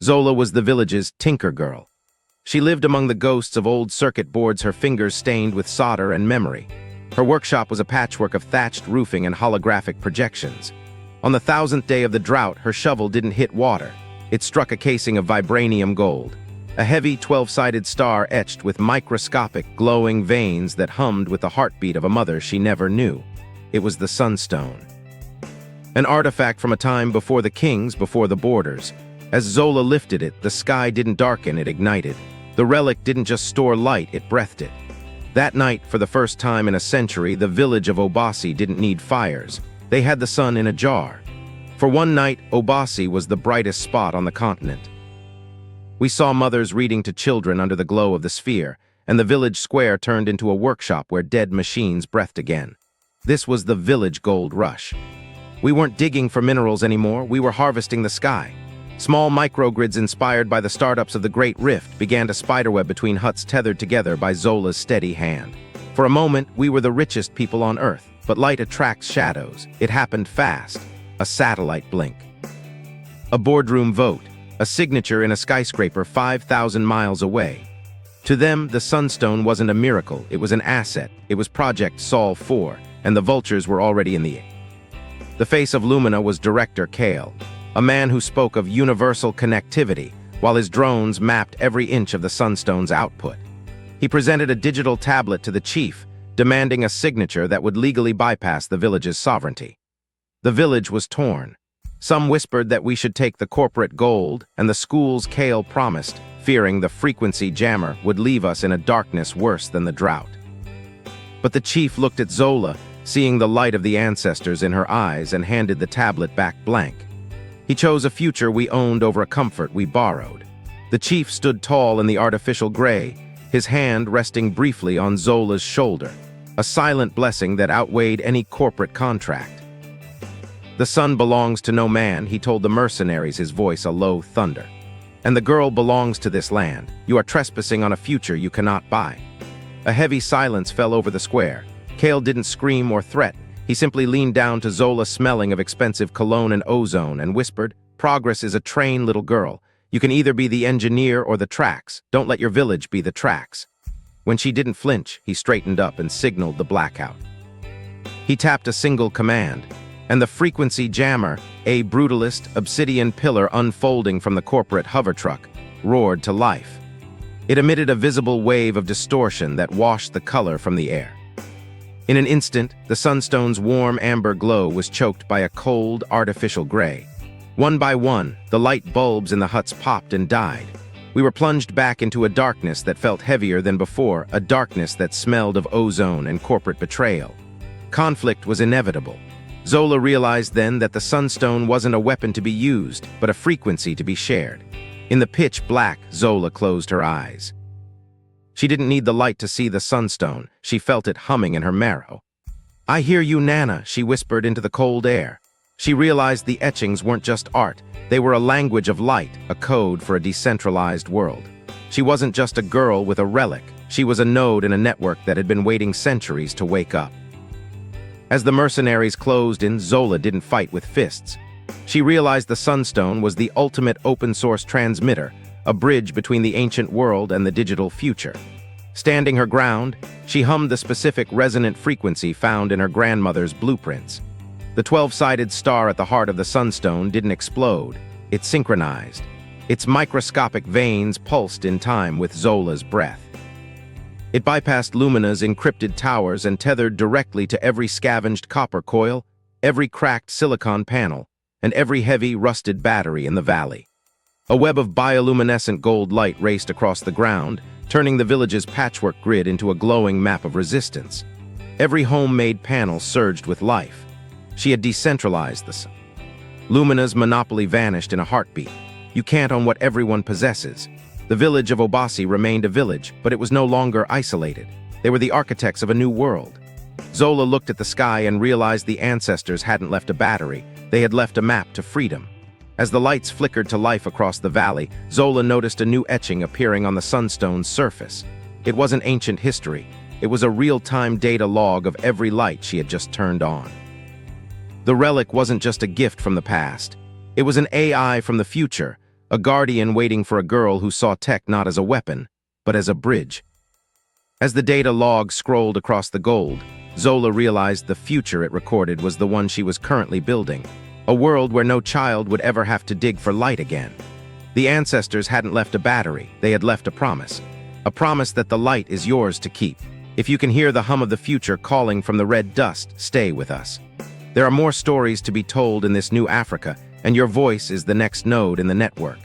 Zola was the village's tinker girl. She lived among the ghosts of old circuit boards, her fingers stained with solder and memory. Her workshop was a patchwork of thatched roofing and holographic projections. On the 1000th day of the drought, her shovel didn't hit water. It struck a casing of vibranium gold, a heavy 12-sided star etched with microscopic, glowing veins that hummed with the heartbeat of a mother she never knew. It was the Sunstone. An artifact from a time before the kings, before the borders. As Zola lifted it, the sky didn't darken, it ignited. The relic didn't just store light, it breathed it. That night, for the first time in a century, the village of Obasi didn't need fires. They had the sun in a jar. For one night, Obasi was the brightest spot on the continent. We saw mothers reading to children under the glow of the sphere, and the village square turned into a workshop where dead machines breathed again. This was the village gold rush. We weren't digging for minerals anymore, we were harvesting the sky. Small microgrids inspired by the startups of the Great Rift began to spiderweb between huts tethered together by Zola's steady hand. For a moment, we were the richest people on Earth, but light attracts shadows. It happened fast. A satellite blink. A boardroom vote. A signature in a skyscraper 5,000 miles away. To them, the Sunstone wasn't a miracle, it was an asset. It was Project Sol 4, and the vultures were already in the air. The face of Lumina was Director Kale, a man who spoke of universal connectivity, while his drones mapped every inch of the Sunstone's output. He presented a digital tablet to the chief, demanding a signature that would legally bypass the village's sovereignty. The village was torn. Some whispered that we should take the corporate gold and the schools Kale promised, fearing the frequency jammer would leave us in a darkness worse than the drought. But the chief looked at Zola, seeing the light of the ancestors in her eyes, and handed the tablet back blank. He chose a future we owned over a comfort we borrowed. The chief stood tall in the artificial gray, his hand resting briefly on Zola's shoulder, a silent blessing that outweighed any corporate contract. The sun belongs to no man, he told the mercenaries, his voice a low thunder. And the girl belongs to this land. You are trespassing on a future you cannot buy. A heavy silence fell over the square. Kale didn't scream or threaten. He simply leaned down to Zola, smelling of expensive cologne and ozone, and whispered, "Progress is a train, little girl. You can either be the engineer or the tracks. Don't let your village be the tracks." When she didn't flinch, he straightened up and signaled the blackout. He tapped a single command, and the frequency jammer, a brutalist obsidian pillar unfolding from the corporate hover truck, roared to life. It emitted a visible wave of distortion that washed the color from the air. In an instant, the Sunstone's warm amber glow was choked by a cold, artificial gray. One by one, the light bulbs in the huts popped and died. We were plunged back into a darkness that felt heavier than before, a darkness that smelled of ozone and corporate betrayal. Conflict was inevitable. Zola realized then that the Sunstone wasn't a weapon to be used, but a frequency to be shared. In the pitch black, Zola closed her eyes. She didn't need the light to see the Sunstone. She felt it humming in her marrow. "I hear you, Nana," she whispered into the cold air. She realized the etchings weren't just art. They were a language of light, a code for a decentralized world. She wasn't just a girl with a relic. She was a node in a network that had been waiting centuries to wake up. As the mercenaries closed in, Zola didn't fight with fists. She realized the Sunstone was the ultimate open-source transmitter, a bridge between the ancient world and the digital future. Standing her ground, she hummed the specific resonant frequency found in her grandmother's blueprints. The 12-sided star at the heart of the Sunstone didn't explode. It synchronized. Its microscopic veins pulsed in time with Zola's breath. It bypassed Lumina's encrypted towers and tethered directly to every scavenged copper coil, every cracked silicon panel, and every heavy, rusted battery in the valley. A web of bioluminescent gold light raced across the ground, turning the village's patchwork grid into a glowing map of resistance. Every homemade panel surged with life. She had decentralized the sun. Lumina's monopoly vanished in a heartbeat. You can't own what everyone possesses. The village of Obasi remained a village, but it was no longer isolated. They were the architects of a new world. Zola looked at the sky and realized the ancestors hadn't left a battery. They had left a map to freedom. As the lights flickered to life across the valley, Zola noticed a new etching appearing on the Sunstone's surface. It wasn't ancient history. It was a real-time data log of every light she had just turned on. The relic wasn't just a gift from the past. It was an AI from the future, a guardian waiting for a girl who saw tech not as a weapon, but as a bridge. As the data log scrolled across the gold, Zola realized the future it recorded was the one she was currently building, a world where no child would ever have to dig for light again. The ancestors hadn't left a battery, they had left a promise that the light is yours to keep. If you can hear the hum of the future calling from the red dust, stay with us. There are more stories to be told in this new Africa, and your voice is the next node in the network.